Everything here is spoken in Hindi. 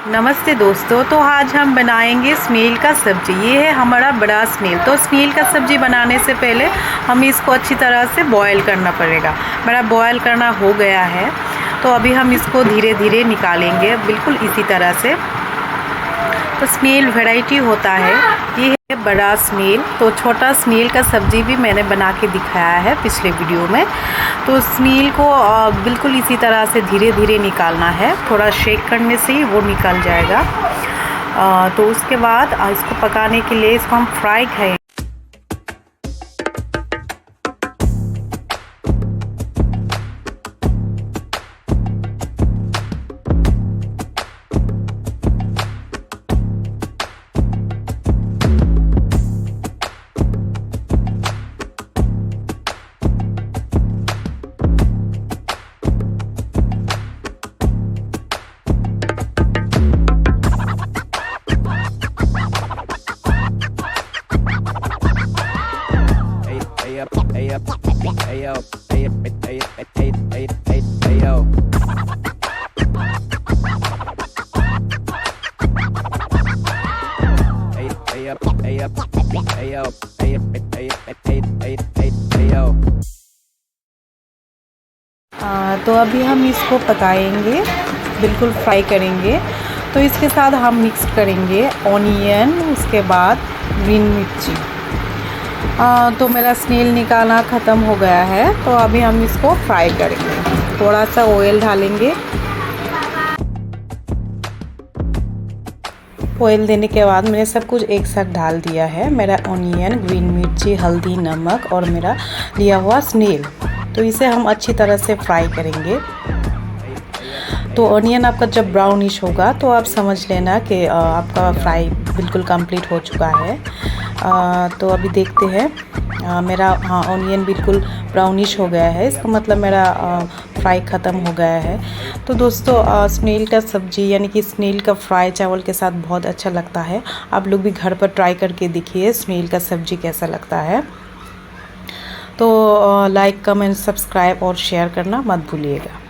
नमस्ते दोस्तों। तो आज हम बनाएंगे स्नेल का सब्ज़ी। ये है हमारा बड़ा स्नेल। तो स्नेल का सब्ज़ी बनाने से पहले हम इसको अच्छी तरह से बॉयल करना पड़ेगा। मेरा बॉयल करना हो गया है, तो अभी हम इसको धीरे धीरे निकालेंगे बिल्कुल इसी तरह से। तो स्नेल वैरायटी होता है, ये है बड़ा स्नेल। तो छोटा स्नेल का सब्ज़ी भी मैंने बना के दिखाया है पिछले वीडियो में। तो स्नेल को बिल्कुल इसी तरह से धीरे धीरे निकालना है, थोड़ा शेक करने से ही वो निकल जाएगा। तो उसके बाद इसको पकाने के लिए इसको हम फ्राई करेंगे। तो अभी हम इसको पकाएंगे, बिल्कुल फ्राई करेंगे। तो इसके साथ हम मिक्स करेंगे ऑनियन, उसके बाद ग्रीन मिर्ची। तो मेरा स्नेल निकालना ख़त्म हो गया है, तो अभी हम इसको फ्राई करेंगे। थोड़ा सा ऑयल डालेंगे। ऑयल देने के बाद मैंने सब कुछ एक साथ डाल दिया है, मेरा ऑनियन, ग्रीन मिर्ची, हल्दी, नमक और मेरा लिया हुआ स्नेल। तो इसे हम अच्छी तरह से फ्राई करेंगे। तो ऑनियन आपका जब ब्राउनिश होगा तो आप समझ लेना कि आपका फ्राई बिल्कुल कंप्लीट हो चुका है। तो अभी देखते हैं, मेरा ऑनियन बिल्कुल ब्राउनिश हो गया है, इसका मतलब मेरा फ्राई ख़त्म हो गया है। तो दोस्तों, स्नेल का सब्ज़ी यानी कि स्नेल का फ्राई चावल के साथ बहुत अच्छा लगता है। आप लोग भी घर पर ट्राई करके देखिए स्नेल का सब्ज़ी कैसा लगता है। तो लाइक, कमेंट, सब्सक्राइब और शेयर करना मत भूलिएगा।